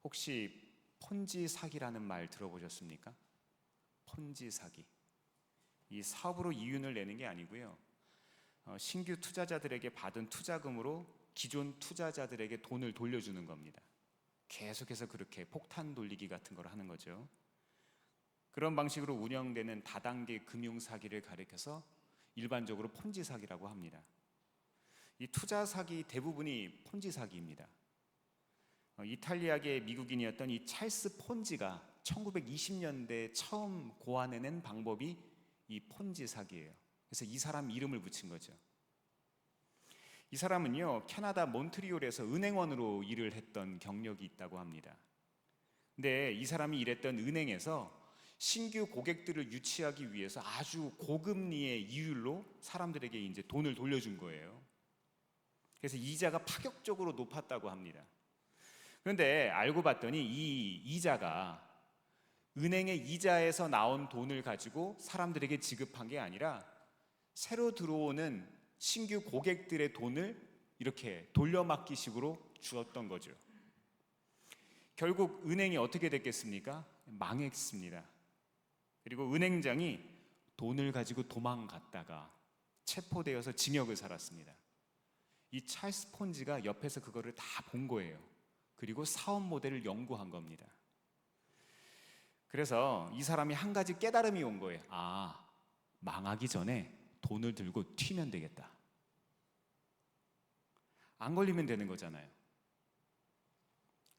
혹시 폰지 사기라는 말 들어보셨습니까? 폰지 사기. 이 사업으로 이윤을 내는 게 아니고요. 신규 투자자들에게 받은 투자금으로 기존 투자자들에게 돈을 돌려주는 겁니다. 계속해서 그렇게 폭탄 돌리기 같은 걸 하는 거죠. 그런 방식으로 운영되는 다단계 금융 사기를 가리켜서 일반적으로 폰지 사기라고 합니다. 이 투자 사기 대부분이 폰지 사기입니다. 이탈리아계 미국인이었던 이 찰스 폰지가 1920년대에 처음 고안해낸 방법이 이 폰지 사기예요. 그래서 이 사람 이름을 붙인 거죠. 이 사람은요, 캐나다 몬트리올에서 은행원으로 일을 했던 경력이 있다고 합니다. 근데 이 사람이 일했던 은행에서 신규 고객들을 유치하기 위해서 아주 고금리의 이율로 사람들에게 이제 돈을 돌려준 거예요. 그래서 이자가 파격적으로 높았다고 합니다. 그런데 알고 봤더니 이 이자가 은행의 이자에서 나온 돈을 가지고 사람들에게 지급한 게 아니라 새로 들어오는 신규 고객들의 돈을 이렇게 돌려막기식으로 주었던 거죠. 결국 은행이 어떻게 됐겠습니까? 망했습니다. 그리고 은행장이 돈을 가지고 도망갔다가 체포되어서 징역을 살았습니다. 이 찰스 폰지가 옆에서 그거를 다 본 거예요. 그리고 사업 모델을 연구한 겁니다. 그래서 이 사람이 한 가지 깨달음이 온 거예요. 아, 망하기 전에 돈을 들고 튀면 되겠다. 안 걸리면 되는 거잖아요.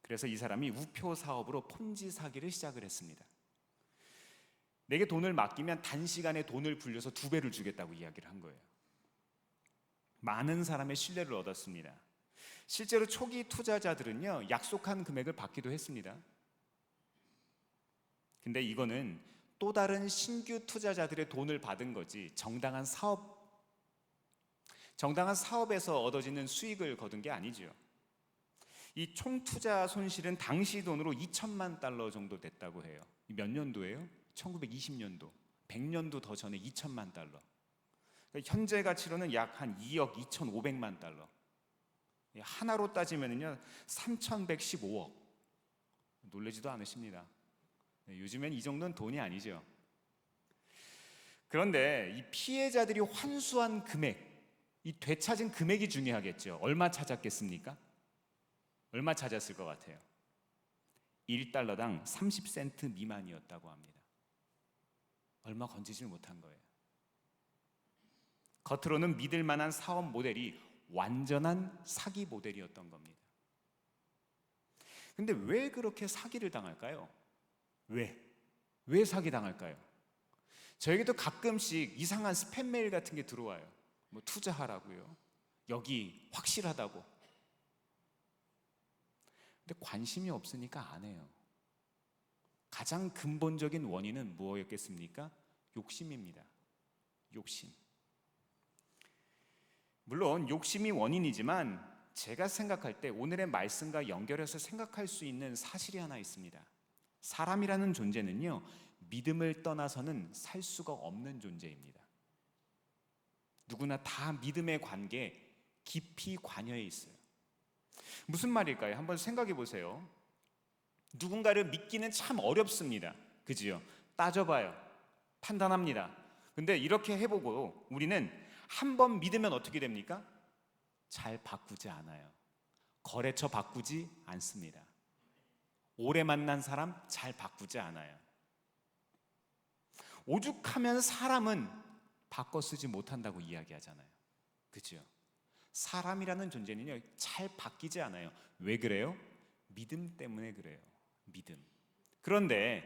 그래서 이 사람이 우표 사업으로 폰지 사기를 시작을 했습니다. 내게 돈을 맡기면 단시간에 돈을 불려서 2배를 주겠다고 이야기를 한 거예요. 많은 사람의 신뢰를 얻었습니다. 실제로 초기 투자자들은요, 약속한 금액을 받기도 했습니다. 근데 이거는 또 다른 신규 투자자들의 돈을 받은 거지 정당한 사업에서 얻어지는 수익을 거둔 게 아니죠. 이 총 투자 손실은 당시 돈으로 2천만 달러 정도 됐다고 해요. 몇 년도예요? 1920년도. 100년도 더 전에 2천만 달러. 그러니까 현재 가치로는 약 한 2억 2,500만 달러. 하나로 따지면요 3,115억. 놀라지도 않으십니다. 요즘엔 이 정도는 돈이 아니죠. 그런데 이 피해자들이 환수한 금액, 이 되찾은 금액이 중요하겠죠. 얼마 찾았겠습니까? 얼마 찾았을 것 같아요? 1달러당 30센트 미만이었다고 합니다. 얼마 건지질 못한 거예요. 겉으로는 믿을 만한 사업 모델이 완전한 사기 모델이었던 겁니다. 근데 왜 그렇게 사기를 당할까요? 왜 사기 당할까요? 저에게도 가끔씩 이상한 스팸 메일 같은 게 들어와요. 뭐 투자하라고요. 여기 확실하다고. 근데 관심이 없으니까 안 해요. 가장 근본적인 원인은 무엇이었겠습니까? 욕심입니다. 욕심. 물론 욕심이 원인이지만 제가 생각할 때 오늘의 말씀과 연결해서 생각할 수 있는 사실이 하나 있습니다. 사람이라는 존재는요, 믿음을 떠나서는 살 수가 없는 존재입니다. 누구나 다 믿음의 관계에 깊이 관여해 있어요. 무슨 말일까요? 한번 생각해 보세요. 누군가를 믿기는 참 어렵습니다. 그지요? 따져봐요. 판단합니다. 근데 이렇게 해보고 우리는 한 번 믿으면 어떻게 됩니까? 잘 바꾸지 않아요. 거래처 바꾸지 않습니다. 오래 만난 사람 잘 바꾸지 않아요. 오죽하면 사람은 바꿔 쓰지 못한다고 이야기하잖아요. 그죠? 사람이라는 존재는요, 잘 바뀌지 않아요. 왜 그래요? 믿음 때문에 그래요. 믿음. 그런데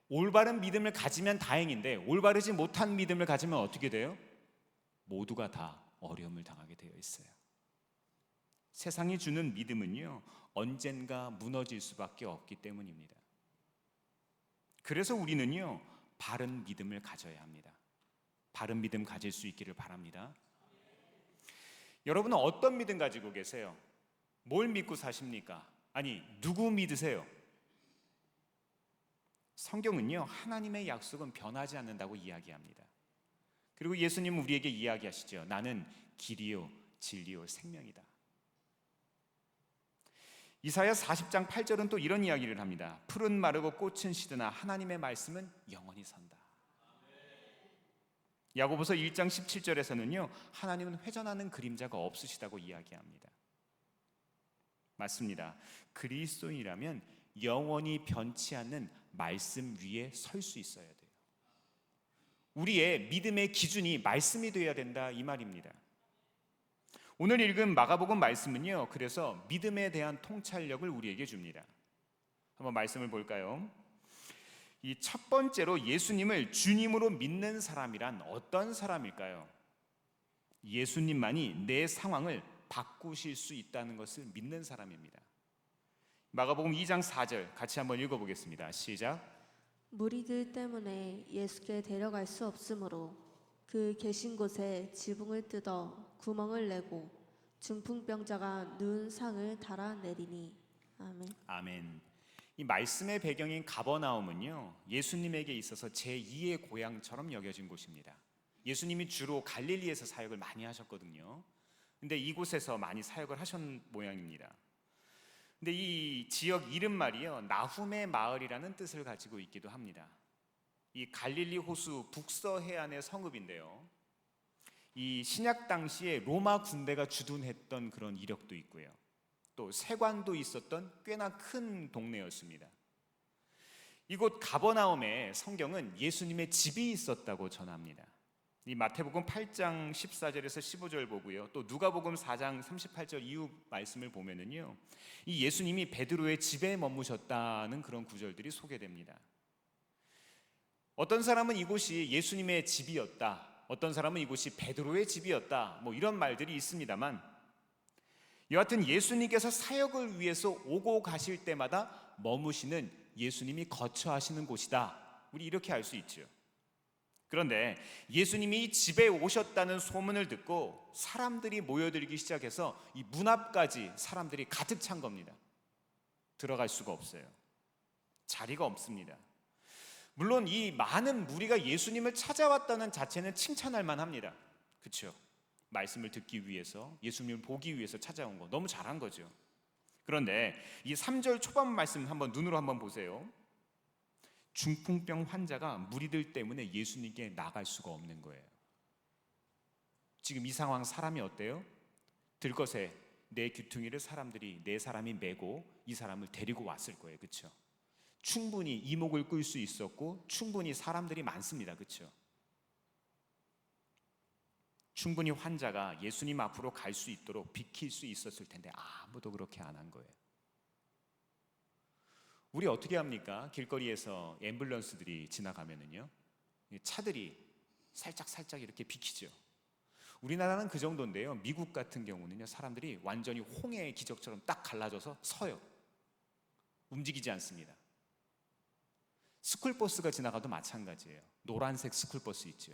올바른 믿음을 가지면 다행인데 올바르지 못한 믿음을 가지면 어떻게 돼요? 모두가 다 어려움을 당하게 되어 있어요. 세상이 주는 믿음은요, 언젠가 무너질 수밖에 없기 때문입니다. 그래서 우리는요, 바른 믿음을 가져야 합니다. 바른 믿음 가질 수 있기를 바랍니다. 여러분은 어떤 믿음 가지고 계세요? 뭘 믿고 사십니까? 아니, 누구 믿으세요? 성경은요, 하나님의 약속은 변하지 않는다고 이야기합니다. 그리고 예수님은 우리에게 이야기하시죠. 나는 길이요 진리요 생명이다. 이사야 40장 8절은 또 이런 이야기를 합니다. 풀은 마르고 꽃은 시드나 하나님의 말씀은 영원히 선다. 야고보서 1장 17절에서는요, 하나님은 회전하는 그림자가 없으시다고 이야기합니다. 맞습니다. 그리스도인이라면 영원히 변치 않는 말씀 위에 설 수 있어야 돼요. 우리의 믿음의 기준이 말씀이 되어야 된다, 이 말입니다. 오늘 읽은 마가복음 말씀은요, 그래서 믿음에 대한 통찰력을 우리에게 줍니다. 한번 말씀을 볼까요? 이 첫 번째로 예수님을 주님으로 믿는 사람이란 어떤 사람일까요? 예수님만이 내 상황을 바꾸실 수 있다는 것을 믿는 사람입니다. 마가복음 2장 4절 같이 한번 읽어보겠습니다. 시작. 무리들 때문에 예수께 데려갈 수 없으므로 그 계신 곳에 지붕을 뜯어 구멍을 내고 중풍병자가 누운 상을 달아내리니. 아멘. 아멘. 이 말씀의 배경인 가버나움은요, 예수님에게 있어서 제2의 고향처럼 여겨진 곳입니다. 예수님이 주로 갈릴리에서 사역을 많이 하셨거든요. 근데 이곳에서 많이 사역을 하신 모양입니다. 근데 이 지역 이름 말이요, 나훔의 마을이라는 뜻을 가지고 있기도 합니다. 이 갈릴리 호수 북서 해안의 성읍인데요, 이 신약 당시에 로마 군대가 주둔했던 그런 이력도 있고요, 또 세관도 있었던 꽤나 큰 동네였습니다. 이곳 가버나움에 성경은 예수님의 집이 있었다고 전합니다. 이 마태복음 8장 14절에서 15절 보고요, 또 누가복음 4장 38절 이후 말씀을 보면은요, 이 예수님이 베드로의 집에 머무셨다는 그런 구절들이 소개됩니다. 어떤 사람은 이곳이 예수님의 집이었다, 어떤 사람은 이곳이 베드로의 집이었다, 뭐 이런 말들이 있습니다만, 여하튼 예수님께서 사역을 위해서 오고 가실 때마다 머무시는, 예수님이 거처하시는 곳이다, 우리 이렇게 알 수 있죠. 그런데 예수님이 집에 오셨다는 소문을 듣고 사람들이 모여들기 시작해서 이 문 앞까지 사람들이 가득 찬 겁니다. 들어갈 수가 없어요. 자리가 없습니다. 물론 이 많은 무리가 예수님을 찾아왔다는 자체는 칭찬할 만합니다. 그렇죠? 말씀을 듣기 위해서, 예수님을 보기 위해서 찾아온 거 너무 잘한 거죠. 그런데 이 3절 초반 말씀 한번 눈으로 한번 보세요. 중풍병 환자가 무리들 때문에 예수님께 나갈 수가 없는 거예요. 지금 이 상황 사람이 어때요? 들것에 내 귀퉁이를 사람들이, 네 사람이 메고 이 사람을 데리고 왔을 거예요. 그렇죠? 충분히 이목을 끌 수 있었고 충분히 사람들이 많습니다. 그렇죠? 충분히 환자가 예수님 앞으로 갈 수 있도록 비킬 수 있었을 텐데 아무도 그렇게 안 한 거예요. 우리 어떻게 합니까? 길거리에서 앰뷸런스들이 지나가면은요, 차들이 살짝 이렇게 비키죠. 우리나라는 그 정도인데요, 미국 같은 경우는요, 사람들이 완전히 홍해의 기적처럼 딱 갈라져서 서요. 움직이지 않습니다. 스쿨버스가 지나가도 마찬가지예요. 노란색 스쿨버스 있죠.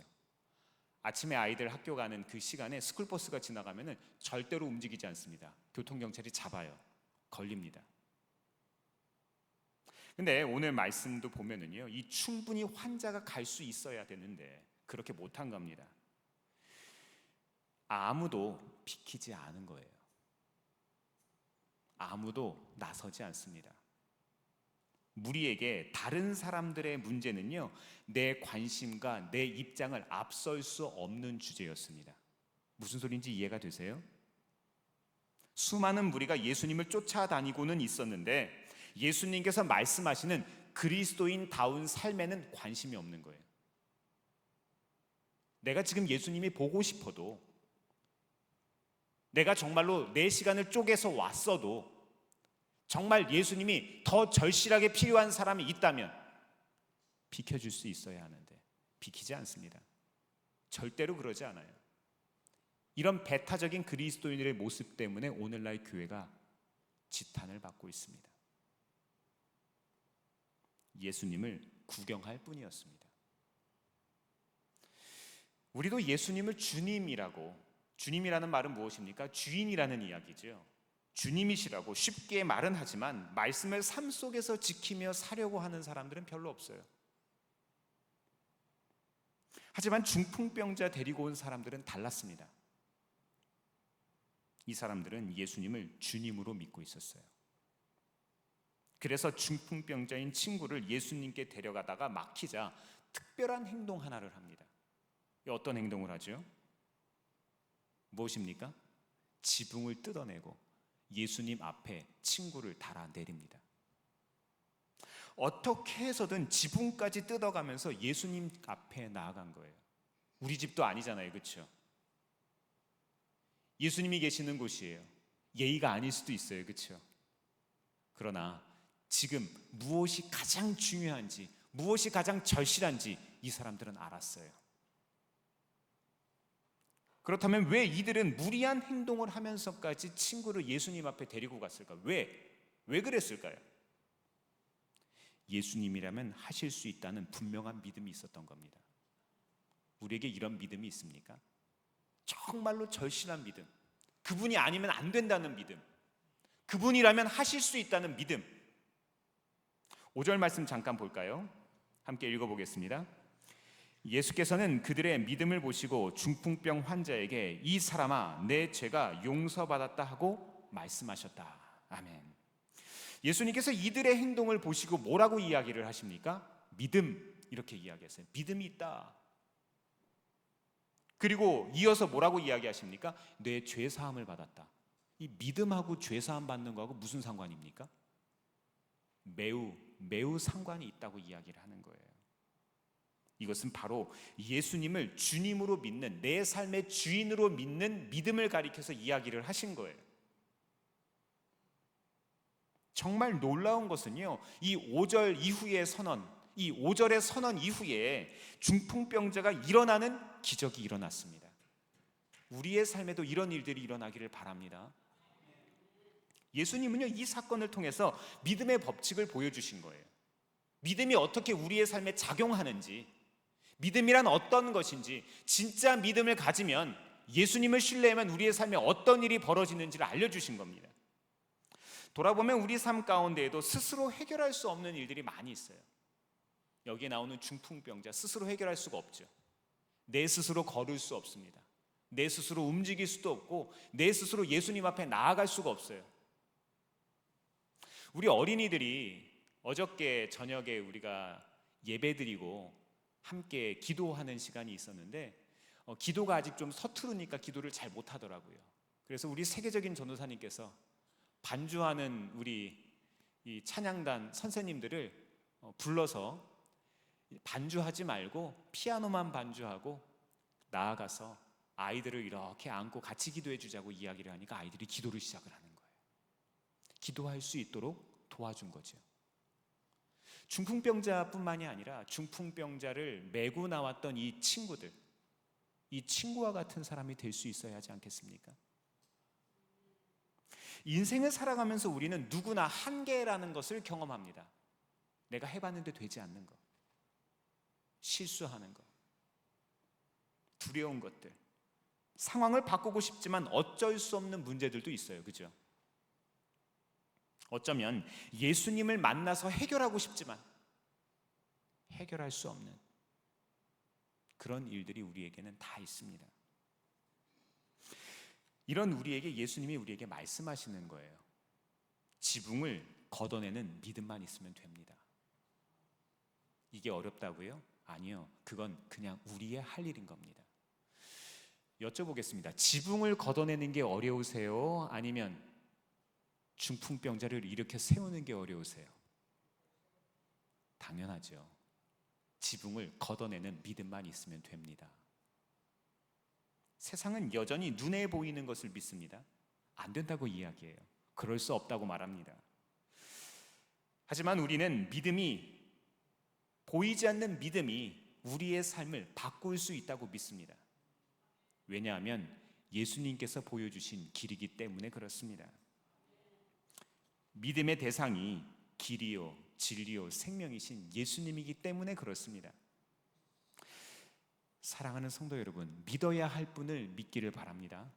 아침에 아이들 학교 가는 그 시간에 스쿨버스가 지나가면은 절대로 움직이지 않습니다. 교통경찰이 잡아요. 걸립니다. 근데 오늘 말씀도 보면은요, 이 충분히 환자가 갈 수 있어야 되는데 그렇게 못한 겁니다. 아무도 비키지 않은 거예요. 아무도 나서지 않습니다. 무리에게 다른 사람들의 문제는요, 내 관심과 내 입장을 앞설 수 없는 주제였습니다. 무슨 소리인지 이해가 되세요? 수많은 무리가 예수님을 쫓아다니고는 있었는데 예수님께서 말씀하시는 그리스도인다운 삶에는 관심이 없는 거예요. 내가 지금 예수님이 보고 싶어도, 내가 정말로 내 시간을 쪼개서 왔어도, 정말 예수님이 더 절실하게 필요한 사람이 있다면 비켜줄 수 있어야 하는데 비키지 않습니다. 절대로 그러지 않아요. 이런 배타적인 그리스도인들의 모습 때문에 오늘날 교회가 지탄을 받고 있습니다. 예수님을 구경할 뿐이었습니다. 우리도 예수님을 주님이라고, 주님이라는 말은 무엇입니까? 주인이라는 이야기죠. 주님이시라고 쉽게 말은 하지만 말씀을 삶 속에서 지키며 사려고 하는 사람들은 별로 없어요. 하지만 중풍병자 데리고 온 사람들은 달랐습니다. 이 사람들은 예수님을 주님으로 믿고 있었어요. 그래서 중풍병자인 친구를 예수님께 데려가다가 막히자 특별한 행동 하나를 합니다. 어떤 행동을 하죠? 무엇입니까? 지붕을 뜯어내고 예수님 앞에 친구를 달아내립니다. 어떻게 해서든 지붕까지 뜯어가면서 예수님 앞에 나아간 거예요. 우리 집도 아니잖아요, 그렇죠? 예수님이 계시는 곳이에요. 예의가 아닐 수도 있어요, 그렇죠? 그러나 지금 무엇이 가장 중요한지, 무엇이 가장 절실한지 이 사람들은 알았어요. 그렇다면 왜 이들은 무리한 행동을 하면서까지 친구를 예수님 앞에 데리고 갔을까? 왜 그랬을까요? 예수님이라면 하실 수 있다는 분명한 믿음이 있었던 겁니다. 우리에게 이런 믿음이 있습니까? 정말로 절실한 믿음, 그분이 아니면 안 된다는 믿음, 그분이라면 하실 수 있다는 믿음. 5절 말씀 잠깐 볼까요? 함께 읽어보겠습니다. 예수께서는 그들의 믿음을 보시고 중풍병 환자에게 이 사람아 내 죄가 용서받았다 하고 말씀하셨다. 아멘. 예수님께서 이들의 행동을 보시고 뭐라고 이야기를 하십니까? 믿음, 이렇게 이야기했어요. 믿음이 있다. 그리고 이어서 뭐라고 이야기하십니까? 내 죄 사함을 받았다. 이 믿음하고 죄 사함 받는 거하고 무슨 상관입니까? 매우 상관이 있다고 이야기를 하는 거예요. 이것은 바로 예수님을 주님으로 믿는, 내 삶의 주인으로 믿는 믿음을 가리켜서 이야기를 하신 거예요. 정말 놀라운 것은요, 이 5절 이후의 선언, 이 5절의 선언 이후에 중풍병자가 일어나는 기적이 일어났습니다. 우리의 삶에도 이런 일들이 일어나기를 바랍니다. 예수님은요, 이 사건을 통해서 믿음의 법칙을 보여주신 거예요. 믿음이 어떻게 우리의 삶에 작용하는지, 믿음이란 어떤 것인지, 진짜 믿음을 가지면, 예수님을 신뢰하면 우리의 삶에 어떤 일이 벌어지는지를 알려주신 겁니다. 돌아보면 우리 삶 가운데에도 스스로 해결할 수 없는 일들이 많이 있어요. 여기에 나오는 중풍병자, 스스로 해결할 수가 없죠. 내 스스로 걸을 수 없습니다. 내 스스로 움직일 수도 없고 내 스스로 예수님 앞에 나아갈 수가 없어요. 우리 어린이들이 어저께 저녁에 우리가 예배드리고 함께 기도하는 시간이 있었는데 기도가 아직 좀 서투르니까 기도를 잘 못하더라고요. 그래서 우리 세계적인 전도사님께서 반주하는 우리 이 찬양단 선생님들을 불러서 반주하지 말고 피아노만 반주하고 나아가서 아이들을 이렇게 안고 같이 기도해 주자고 이야기를 하니까 아이들이 기도를 시작을 하는 거예요. 기도할 수 있도록 도와준 거죠. 중풍병자뿐만이 아니라 중풍병자를 메고 나왔던 이 친구들, 이 친구와 같은 사람이 될 수 있어야 하지 않겠습니까? 인생을 살아가면서 우리는 누구나 한계라는 것을 경험합니다. 내가 해봤는데 되지 않는 것, 실수하는 것, 두려운 것들, 상황을 바꾸고 싶지만 어쩔 수 없는 문제들도 있어요. 그죠? 어쩌면 예수님을 만나서 해결하고 싶지만 해결할 수 없는 그런 일들이 우리에게는 다 있습니다. 이런 우리에게 예수님이 우리에게 말씀하시는 거예요. 지붕을 걷어내는 믿음만 있으면 됩니다. 이게 어렵다고요? 아니요. 그건 그냥 우리의 할 일인 겁니다. 여쭤보겠습니다. 지붕을 걷어내는 게 어려우세요? 아니면 중풍병자를 일으켜 세우는 게 어려우세요? 당연하죠. 지붕을 걷어내는 믿음만 있으면 됩니다. 세상은 여전히 눈에 보이는 것을 믿습니다. 안 된다고 이야기해요. 그럴 수 없다고 말합니다. 하지만 우리는 보이지 않는 믿음이 우리의 삶을 바꿀 수 있다고 믿습니다. 왜냐하면 예수님께서 보여주신 길이기 때문에 그렇습니다. 믿음의 대상이 길이요, 진리요, 생명이신 예수님이기 때문에 그렇습니다. 사랑하는 성도 여러분, 믿어야 할 분을 믿기를 바랍니다.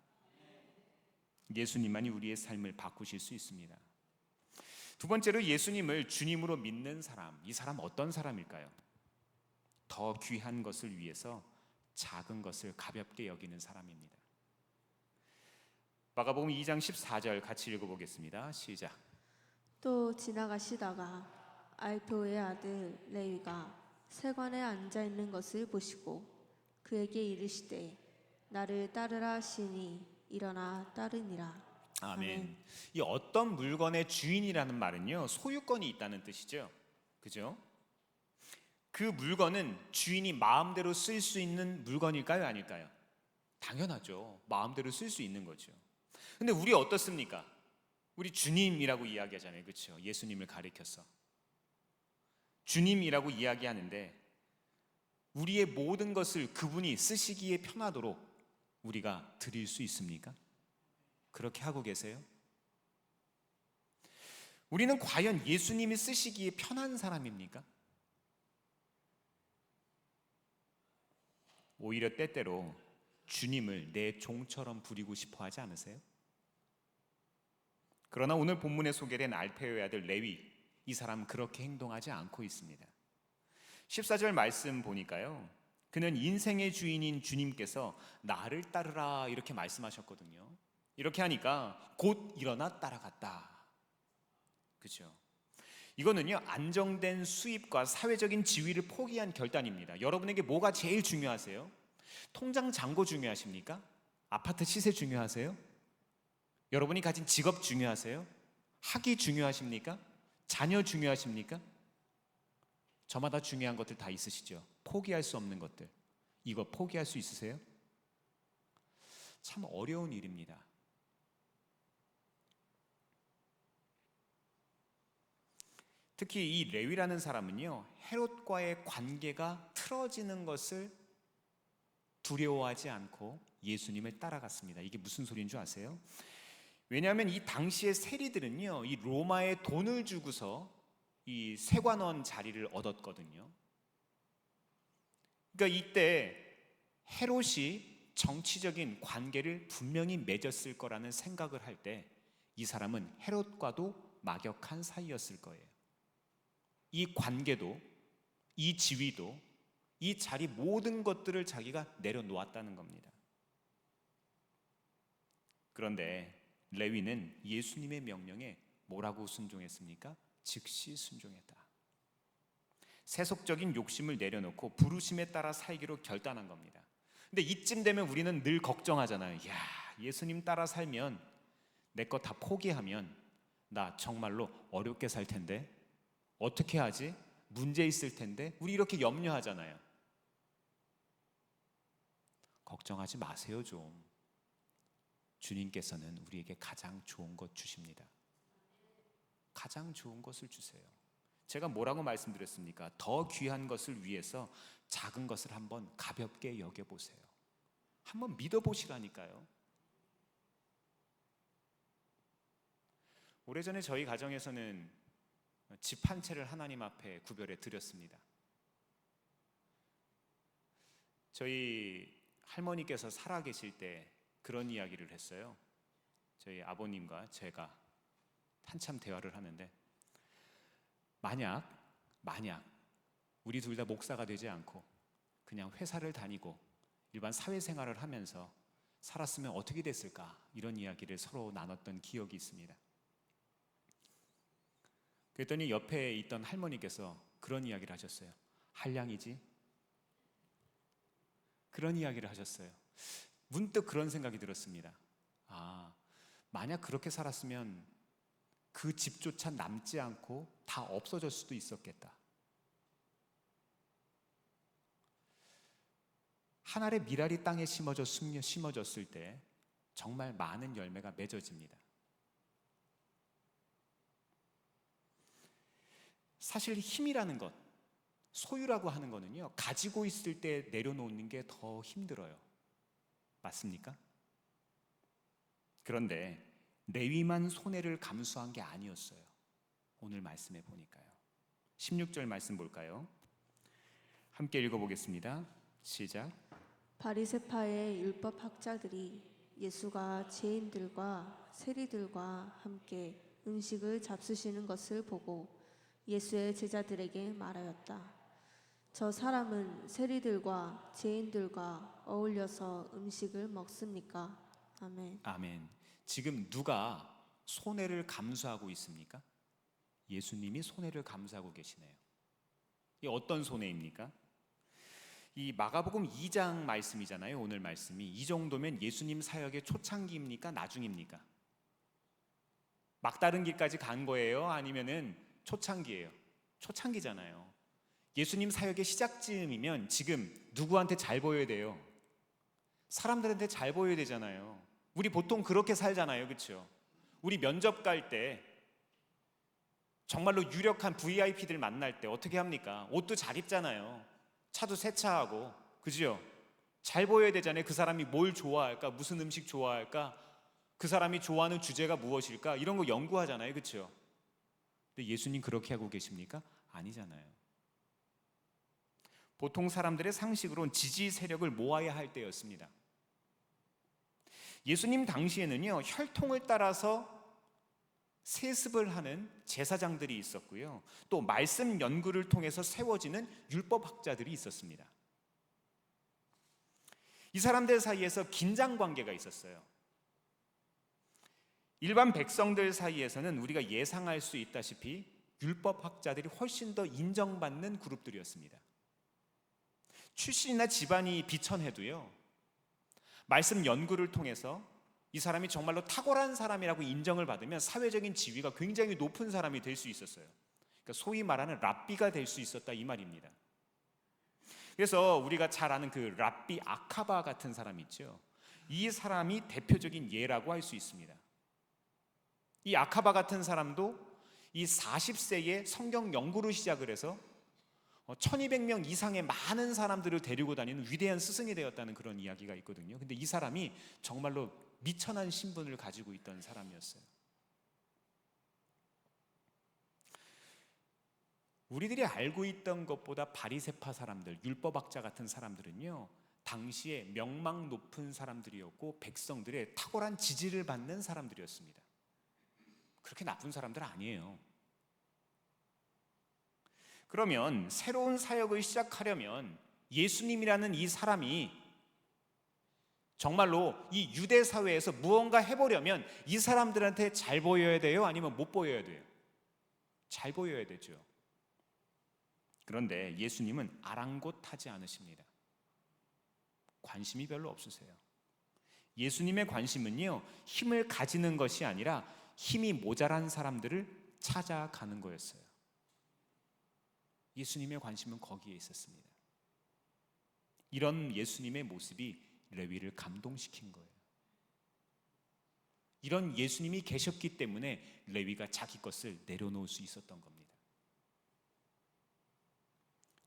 예수님만이 우리의 삶을 바꾸실 수 있습니다. 두 번째로 예수님을 주님으로 믿는 사람, 이 사람 어떤 사람일까요? 더 귀한 것을 위해서 작은 것을 가볍게 여기는 사람입니다. 마가복음 2장 14절 같이 읽어보겠습니다. 시작. 또 지나가시다가 알페오의 아들 레위가 세관에 앉아 있는 것을 보시고 그에게 이르시되 나를 따르라 하시니 일어나 따르니라. 아멘. 이 어떤 물건의 주인이라는 말은요, 소유권이 있다는 뜻이죠. 그죠? 그 물건은 주인이 마음대로 쓸 수 있는 물건일까요, 아닐까요? 당연하죠. 마음대로 쓸 수 있는 거죠. 근데 우리 어떻습니까? 우리 주님이라고 이야기하잖아요. 그렇죠? 예수님을 가리켜서 주님이라고 이야기하는데 우리의 모든 것을 그분이 쓰시기에 편하도록 우리가 드릴 수 있습니까? 그렇게 하고 계세요? 우리는 과연 예수님이 쓰시기에 편한 사람입니까? 오히려 때때로 주님을 내 종처럼 부리고 싶어 하지 않으세요? 그러나 오늘 본문에 소개된 알페오의 아들 레위, 이 사람은 그렇게 행동하지 않고 있습니다. 14절 말씀 보니까요, 그는 인생의 주인인 주님께서 나를 따르라 이렇게 말씀하셨거든요. 이렇게 하니까 곧 일어나 따라갔다. 그렇죠? 이거는요, 안정된 수입과 사회적인 지위를 포기한 결단입니다. 여러분에게 뭐가 제일 중요하세요? 통장 잔고 중요하십니까? 아파트 시세 중요하세요? 여러분이 가진 직업 중요하세요? 학위 중요하십니까? 자녀 중요하십니까? 저마다 중요한 것들 다 있으시죠? 포기할 수 없는 것들, 이거 포기할 수 있으세요? 참 어려운 일입니다. 특히 이 레위라는 사람은요, 헤롯과의 관계가 틀어지는 것을 두려워하지 않고 예수님을 따라갔습니다. 이게 무슨 소리인 줄 아세요? 왜냐하면 이 당시의 세리들은요, 이 로마에 돈을 주고서 이 세관원 자리를 얻었거든요. 그러니까 이때 헤롯이 정치적인 관계를 분명히 맺었을 거라는 생각을 할 때 이 사람은 헤롯과도 막역한 사이였을 거예요. 이 관계도, 이 지위도, 이 자리 모든 것들을 자기가 내려놓았다는 겁니다. 그런데 레위는 예수님의 명령에 뭐라고 순종했습니까? 즉시 순종했다. 세속적인 욕심을 내려놓고 부르심에 따라 살기로 결단한 겁니다. 근데 이쯤 되면 우리는 늘 걱정하잖아요. 야, 예수님 따라 살면, 내 거 다 포기하면 나 정말로 어렵게 살 텐데, 어떻게 하지? 문제 있을 텐데. 우리 이렇게 염려하잖아요. 걱정하지 마세요 좀. 주님께서는 우리에게 가장 좋은 것 주십니다. 가장 좋은 것을 주세요. 제가 뭐라고 말씀드렸습니까? 더 귀한 것을 위해서 작은 것을 한번 가볍게 여겨보세요. 한번 믿어보시라니까요. 오래전에 저희 가정에서는 집 한 채를 하나님 앞에 구별해 드렸습니다. 저희 할머니께서 살아계실 때 그런 이야기를 했어요. 저희 아버님과 제가 한참 대화를 하는데, 만약 우리 둘 다 목사가 되지 않고 그냥 회사를 다니고 일반 사회생활을 하면서 살았으면 어떻게 됐을까, 이런 이야기를 서로 나눴던 기억이 있습니다. 그랬더니 옆에 있던 할머니께서 그런 이야기를 하셨어요. 한량이지? 그런 이야기를 하셨어요. 문득 그런 생각이 들었습니다. 아, 만약 그렇게 살았으면 그 집조차 남지 않고 다 없어질 수도 있었겠다. 한 알의 밀알이 땅에 심어졌을 때 정말 많은 열매가 맺어집니다. 사실 힘이라는 것, 소유라고 하는 거는요, 가지고 있을 때 내려놓는 게 더 힘들어요. 맞습니까? 그런데 레위만 손해를 감수한 게 아니었어요. 오늘 말씀에 보니까요. 16절 말씀 볼까요? 함께 읽어보겠습니다. 시작. 바리새파의 율법 학자들이 예수가 죄인들과 세리들과 함께 음식을 잡수시는 것을 보고 예수의 제자들에게 말하였다. 저 사람은 세리들과 죄인들과 어울려서 음식을 먹습니까? 아멘. 아멘. 지금 누가 손해를 감수하고 있습니까? 예수님이 손해를 감수하고 계시네요. 이 어떤 손해입니까? 이 마가복음 2장 말씀이잖아요. 오늘 말씀이. 이 정도면 예수님 사역의 초창기입니까? 나중입니까? 막다른 길까지 간 거예요? 아니면은 초창기예요? 초창기잖아요. 예수님 사역의 시작쯤이면 지금 누구한테 잘 보여야 돼요? 사람들한테 잘 보여야 되잖아요. 우리 보통 그렇게 살잖아요. 그렇죠? 우리 면접 갈 때 정말로 유력한 VIP들 만날 때 어떻게 합니까? 옷도 잘 입잖아요. 차도 세차하고, 그죠? 잘 보여야 되잖아요. 그 사람이 뭘 좋아할까? 무슨 음식 좋아할까? 그 사람이 좋아하는 주제가 무엇일까? 이런 거 연구하잖아요. 그렇죠? 근데 예수님 그렇게 하고 계십니까? 아니잖아요. 보통 사람들의 상식으론 지지 세력을 모아야 할 때였습니다. 예수님 당시에는요, 혈통을 따라서 세습을 하는 제사장들이 있었고요, 또 말씀 연구를 통해서 세워지는 율법학자들이 있었습니다. 이 사람들 사이에서 긴장 관계가 있었어요. 일반 백성들 사이에서는 우리가 예상할 수 있다시피 율법학자들이 훨씬 더 인정받는 그룹들이었습니다. 출신이나 집안이 비천해도요, 말씀 연구를 통해서 이 사람이 정말로 탁월한 사람이라고 인정을 받으면 사회적인 지위가 굉장히 높은 사람이 될 수 있었어요. 그러니까 소위 말하는 랍비가 될 수 있었다 이 말입니다. 그래서 우리가 잘 아는 그 랍비 아카바 같은 사람 있죠. 이 사람이 대표적인 예라고 할 수 있습니다. 이 아카바 같은 사람도 이 40세에 성경 연구를 시작을 해서 1200명 이상의 많은 사람들을 데리고 다니는 위대한 스승이 되었다는 그런 이야기가 있거든요. 근데 이 사람이 정말로 미천한 신분을 가지고 있던 사람이었어요. 우리들이 알고 있던 것보다 바리새파 사람들, 율법학자 같은 사람들은요, 당시에 명망 높은 사람들이었고 백성들의 탁월한 지지를 받는 사람들이었습니다. 그렇게 나쁜 사람들 아니에요. 그러면 새로운 사역을 시작하려면 예수님이라는 이 사람이 정말로 이 유대 사회에서 무언가 해보려면 이 사람들한테 잘 보여야 돼요? 아니면 못 보여야 돼요? 잘 보여야 되죠. 그런데 예수님은 아랑곳하지 않으십니다. 관심이 별로 없으세요. 예수님의 관심은요, 힘을 가지는 것이 아니라 힘이 모자란 사람들을 찾아가는 거였어요. 예수님의 관심은 거기에 있었습니다. 이런 예수님의 모습이 레위를 감동시킨 거예요. 이런 예수님이 계셨기 때문에 레위가 자기 것을 내려놓을 수 있었던 겁니다.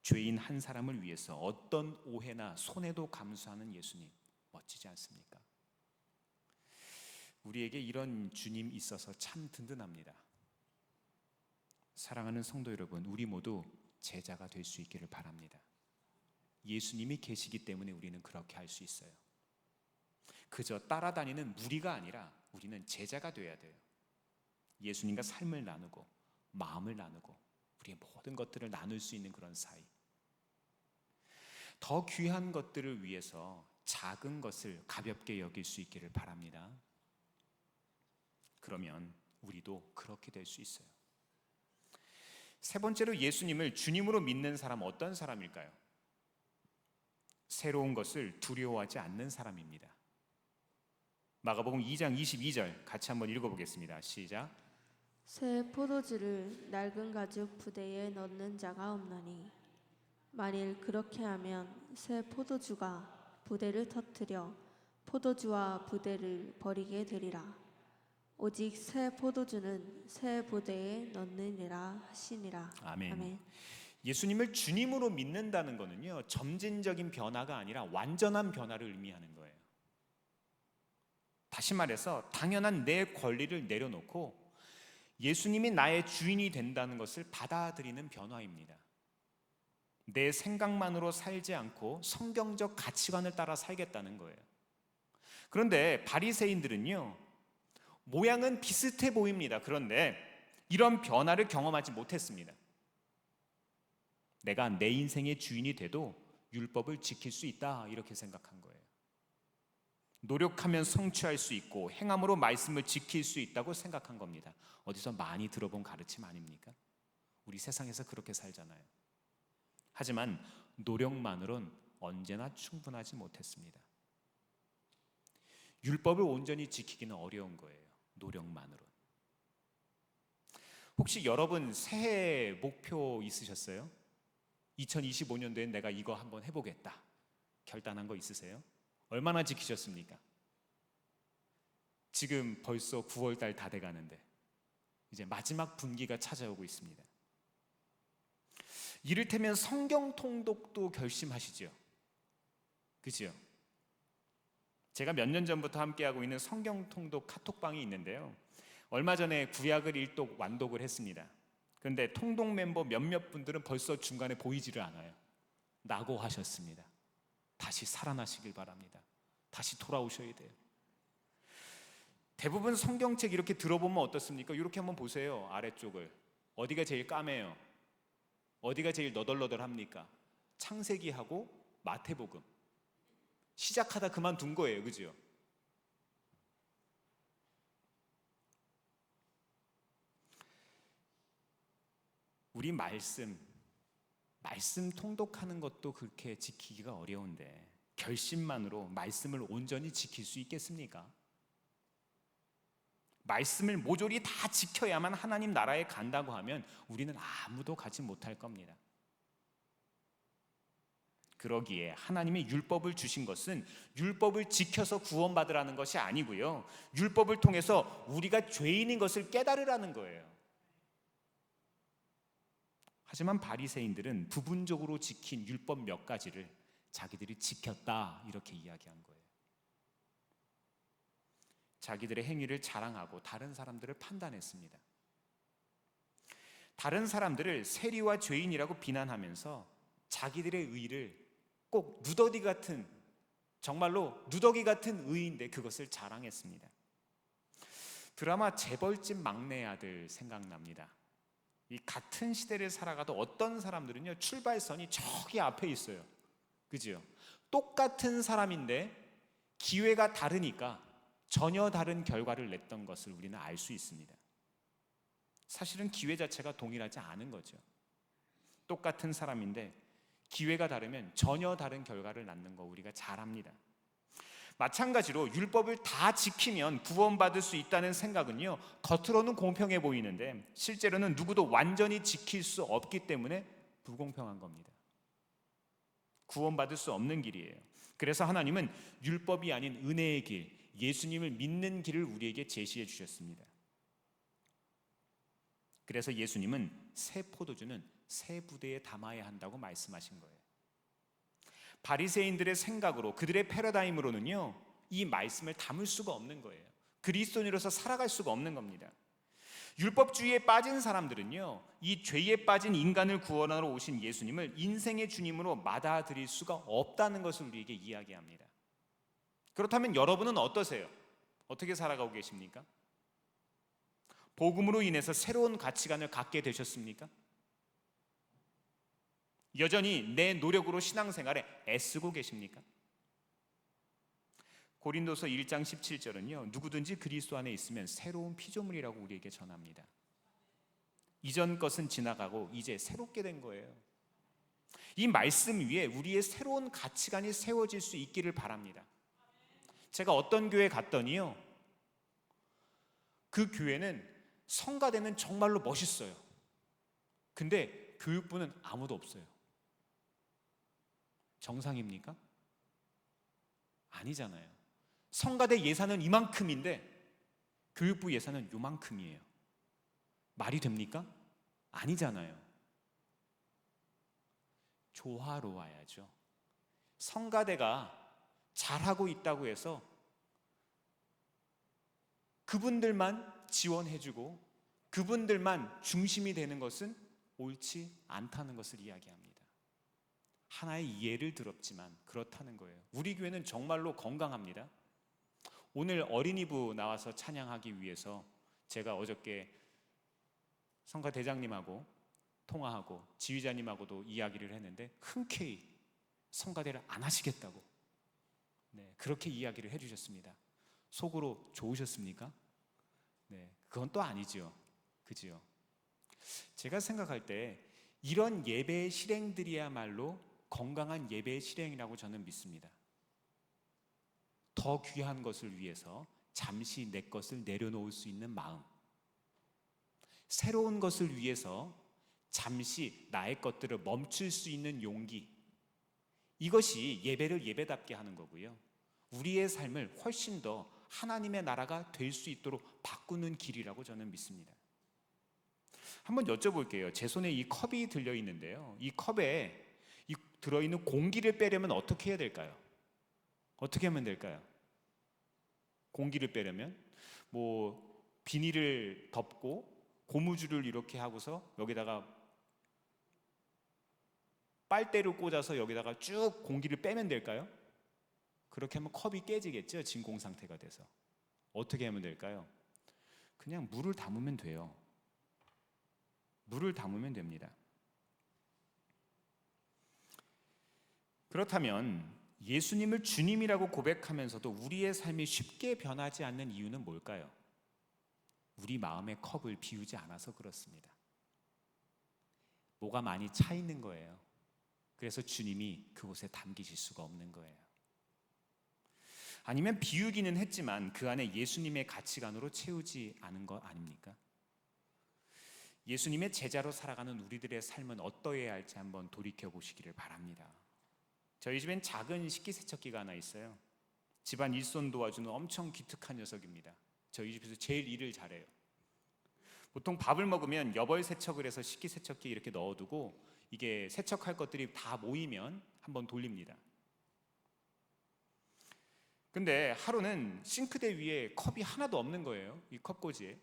죄인 한 사람을 위해서 어떤 오해나 손해도 감수하는 예수님, 멋지지 않습니까? 우리에게 이런 주님 있어서 참 든든합니다. 사랑하는 성도 여러분, 우리 모두 제자가 될 수 있기를 바랍니다. 예수님이 계시기 때문에 우리는 그렇게 할 수 있어요. 그저 따라다니는 무리가 아니라 우리는 제자가 돼야 돼요. 예수님과 삶을 나누고 마음을 나누고 우리의 모든 것들을 나눌 수 있는 그런 사이. 더 귀한 것들을 위해서 작은 것을 가볍게 여길 수 있기를 바랍니다. 그러면 우리도 그렇게 될 수 있어요. 세 번째로 예수님을 주님으로 믿는 사람은 어떤 사람일까요? 새로운 것을 두려워하지 않는 사람입니다. 마가복음 2장 22절 같이 한번 읽어보겠습니다. 시작. 새 포도주를 낡은 가죽 부대에 넣는 자가 없나니 만일 그렇게 하면 새 포도주가 부대를 터뜨려 포도주와 부대를 버리게 되리라. 오직 새 포도주는 새 부대에 넣느니라 하시니라. 아멘. 아멘. 예수님을 주님으로 믿는다는 것은요, 점진적인 변화가 아니라 완전한 변화를 의미하는 거예요. 다시 말해서 당연한 내 권리를 내려놓고 예수님이 나의 주인이 된다는 것을 받아들이는 변화입니다. 내 생각만으로 살지 않고 성경적 가치관을 따라 살겠다는 거예요. 그런데 바리새인들은요, 모양은 비슷해 보입니다. 그런데 이런 변화를 경험하지 못했습니다. 내가 내 인생의 주인이 돼도 율법을 지킬 수 있다 이렇게 생각한 거예요. 노력하면 성취할 수 있고 행함으로 말씀을 지킬 수 있다고 생각한 겁니다. 어디서 많이 들어본 가르침 아닙니까? 우리 세상에서 그렇게 살잖아요. 하지만 노력만으론 언제나 충분하지 못했습니다. 율법을 온전히 지키기는 어려운 거예요. 노력만으론. 혹시 여러분 새해 목표 있으셨어요? 2025년도엔 내가 이거 한번 해보겠다 결단한 거 있으세요? 얼마나 지키셨습니까? 지금 벌써 9월 달 다 돼가는데 이제 마지막 분기가 찾아오고 있습니다. 이를테면 성경 통독도 결심하시죠? 그죠? 제가 몇 년 전부터 함께하고 있는 성경 통독 카톡방이 있는데요, 얼마 전에 구약을 일독 완독을 했습니다. 그런데 통독 멤버 몇몇 분들은 벌써 중간에 보이지를 않아요. 낙오하셨습니다. 다시 살아나시길 바랍니다. 다시 돌아오셔야 돼요. 대부분 성경책 이렇게 들어보면 어떻습니까? 이렇게 한번 보세요. 아래쪽을. 어디가 제일 까매요? 어디가 제일 너덜너덜합니까? 창세기하고 마태복음. 시작하다 그만둔 거예요. 그죠? 우리 말씀 통독하는 것도 그렇게 지키기가 어려운데 결심만으로 말씀을 온전히 지킬 수 있겠습니까? 말씀을 모조리 다 지켜야만 하나님 나라에 간다고 하면 우리는 아무도 가지 못할 겁니다. 그러기에 하나님이 율법을 주신 것은 율법을 지켜서 구원받으라는 것이 아니고요, 율법을 통해서 우리가 죄인인 것을 깨달으라는 거예요. 하지만 바리새인들은 부분적으로 지킨 율법 몇 가지를 자기들이 지켰다 이렇게 이야기한 거예요. 자기들의 행위를 자랑하고 다른 사람들을 판단했습니다. 다른 사람들을 세리와 죄인이라고 비난하면서 자기들의 의를 꼭 누더기 같은, 정말로 누더기 같은 의인데 그것을 자랑했습니다. 드라마 재벌집 막내 아들 생각납니다. 이 같은 시대를 살아가도 어떤 사람들은요, 출발선이 저기 앞에 있어요. 그죠? 똑같은 사람인데 기회가 다르니까 전혀 다른 결과를 냈던 것을 우리는 알 수 있습니다. 사실은 기회 자체가 동일하지 않은 거죠. 똑같은 사람인데 기회가 다르면 전혀 다른 결과를 낳는 거 우리가 잘 압니다. 마찬가지로 율법을 다 지키면 구원받을 수 있다는 생각은요, 겉으로는 공평해 보이는데 실제로는 누구도 완전히 지킬 수 없기 때문에 불공평한 겁니다. 구원받을 수 없는 길이에요. 그래서 하나님은 율법이 아닌 은혜의 길, 예수님을 믿는 길을 우리에게 제시해 주셨습니다. 그래서 예수님은 새 포도주는 새 부대에 담아야 한다고 말씀하신 거예요. 바리새인들의 생각으로, 그들의 패러다임으로는요, 이 말씀을 담을 수가 없는 거예요. 그리스도인으로서 살아갈 수가 없는 겁니다. 율법주의에 빠진 사람들은요, 이 죄에 빠진 인간을 구원하러 오신 예수님을 인생의 주님으로 받아들일 수가 없다는 것을 우리에게 이야기합니다. 그렇다면 여러분은 어떠세요? 어떻게 살아가고 계십니까? 복음으로 인해서 새로운 가치관을 갖게 되셨습니까? 여전히 내 노력으로 신앙생활에 애쓰고 계십니까? 고린도서 1장 17절은요, 누구든지 그리스도 안에 있으면 새로운 피조물이라고 우리에게 전합니다. 이전 것은 지나가고 이제 새롭게 된 거예요. 이 말씀 위에 우리의 새로운 가치관이 세워질 수 있기를 바랍니다. 제가 어떤 교회 갔더니요, 그 교회는 성가대는 정말로 멋있어요. 근데 교육부는 아무도 없어요. 정상입니까? 아니잖아요. 성가대 예산은 이만큼인데 교육부 예산은 요만큼이에요. 말이 됩니까? 아니잖아요. 조화로워야죠. 성가대가 잘하고 있다고 해서 그분들만 지원해주고 그분들만 중심이 되는 것은 옳지 않다는 것을 이야기합니다. 하나의 예를 들었지만 그렇다는 거예요. 우리 교회는 정말로 건강합니다. 오늘 어린이부 나와서 찬양하기 위해서 제가 어저께 성가대장님하고 통화하고 지휘자님하고도 이야기를 했는데 흔쾌히 성가대를 안 하시겠다고 네, 그렇게 이야기를 해주셨습니다. 속으로 좋으셨습니까? 네, 그건 또 아니죠. 그지요? 제가 생각할 때 이런 예배의 실행들이야말로 건강한 예배의 실행이라고 저는 믿습니다. 더 귀한 것을 위해서 잠시 내 것을 내려놓을 수 있는 마음, 새로운 것을 위해서 잠시 나의 것들을 멈출 수 있는 용기, 이것이 예배를 예배답게 하는 거고요. 우리의 삶을 훨씬 더 하나님의 나라가 될 수 있도록 바꾸는 길이라고 저는 믿습니다. 한번 여쭤볼게요. 제 손에 이 컵이 들려 있는데요. 이 컵에 들어있는 공기를 빼려면 어떻게 해야 될까요? 어떻게 하면 될까요? 공기를 빼려면 비닐을 덮고 고무줄을 이렇게 하고서 여기다가 빨대를 꽂아서 여기다가 쭉 공기를 빼면 될까요? 그렇게 하면 컵이 깨지겠죠. 진공 상태가 돼서. 어떻게 하면 될까요? 그냥 물을 담으면 돼요. 물을 담으면 됩니다. 그렇다면 예수님을 주님이라고 고백하면서도 우리의 삶이 쉽게 변하지 않는 이유는 뭘까요? 우리 마음의 컵을 비우지 않아서 그렇습니다. 뭐가 많이 차 있는 거예요. 그래서 주님이 그곳에 담기실 수가 없는 거예요. 아니면 비우기는 했지만 그 안에 예수님의 가치관으로 채우지 않은 거 아닙니까? 예수님의 제자로 살아가는 우리들의 삶은 어떠해야 할지 한번 돌이켜 보시기를 바랍니다. 저희 집엔 작은 식기세척기가 하나 있어요. 집안 일손 도와주는 엄청 기특한 녀석입니다. 저희 집에서 제일 일을 잘해요. 보통 밥을 먹으면 여벌 세척을 해서 식기세척기에 이렇게 넣어두고 이게 세척할 것들이 다 모이면 한번 돌립니다. 근데 하루는 싱크대 위에 컵이 하나도 없는 거예요. 이 컵꽂이에.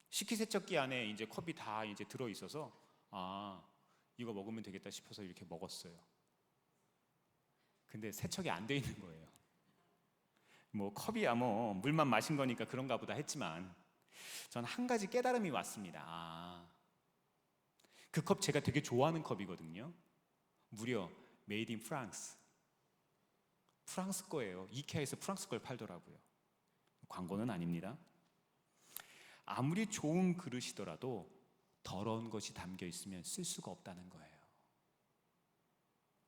식기세척기 안에 이제 컵이 다 이제 들어 있어서 이거 먹으면 되겠다 싶어서 이렇게 먹었어요. 근데 세척이 안 돼 있는 거예요. 컵이야 물만 마신 거니까 그런가 보다 했지만 전 한 가지 깨달음이 왔습니다. 그 컵 제가 되게 좋아하는 컵이거든요. 무려 메이드 인 프랑스. 프랑스 거예요. 이케아에서 프랑스 걸 팔더라고요. 광고는 아닙니다. 아무리 좋은 그릇이더라도 더러운 것이 담겨 있으면 쓸 수가 없다는 거예요.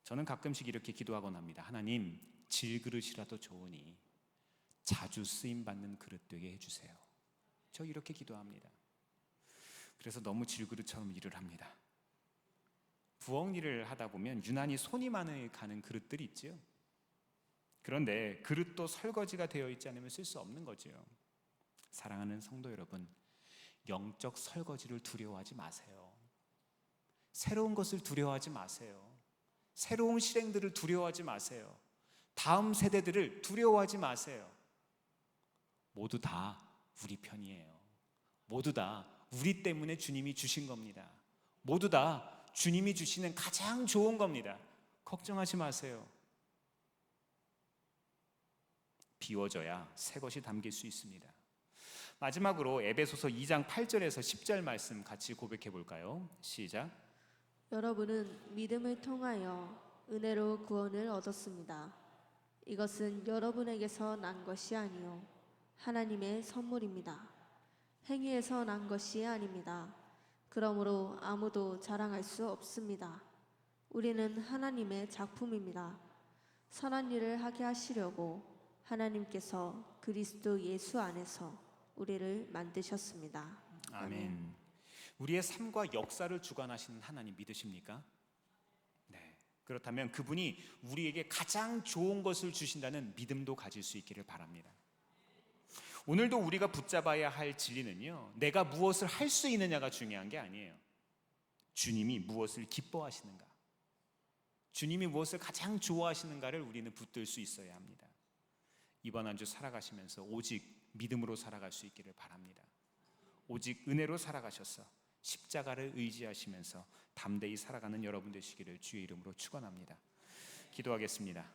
저는 가끔씩 이렇게 기도하곤 합니다. 하나님, 질그릇이라도 좋으니 자주 쓰임받는 그릇 되게 해주세요. 저 이렇게 기도합니다. 그래서 너무 질그릇처럼 일을 합니다. 부엌 일을 하다 보면 유난히 손이 많이 가는 그릇들이 있죠. 그런데 그릇도 설거지가 되어 있지 않으면 쓸 수 없는 거죠. 사랑하는 성도 여러분, 영적 설거지를 두려워하지 마세요. 새로운 것을 두려워하지 마세요. 새로운 실행들을 두려워하지 마세요. 다음 세대들을 두려워하지 마세요. 모두 다 우리 편이에요. 모두 다 우리 때문에 주님이 주신 겁니다. 모두 다 주님이 주시는 가장 좋은 겁니다. 걱정하지 마세요. 비워져야 새 것이 담길 수 있습니다. 마지막으로 에베소서 2장 8절에서 10절 말씀 같이 고백해 볼까요? 시작. 여러분은 믿음을 통하여 은혜로 구원을 얻었습니다. 이것은 여러분에게서 난 것이 아니요 하나님의 선물입니다. 행위에서 난 것이 아닙니다. 그러므로 아무도 자랑할 수 없습니다. 우리는 하나님의 작품입니다. 선한 일을 하게 하시려고 하나님께서 그리스도 예수 안에서 우리를 만드셨습니다. 아멘. 우리의 삶과 역사를 주관하시는 하나님 믿으십니까? 네. 그렇다면 그분이 우리에게 가장 좋은 것을 주신다는 믿음도 가질 수 있기를 바랍니다. 오늘도 우리가 붙잡아야 할 진리는요, 내가 무엇을 할 수 있느냐가 중요한 게 아니에요. 주님이 무엇을 기뻐하시는가, 주님이 무엇을 가장 좋아하시는가를 우리는 붙들 수 있어야 합니다. 이번 한 주 살아가시면서 오직 믿음으로 살아갈 수 있기를 바랍니다. 오직 은혜로 살아가셔서 십자가를 의지하시면서 담대히 살아가는 여러분 되시기를 주의 이름으로 축원합니다. 기도하겠습니다.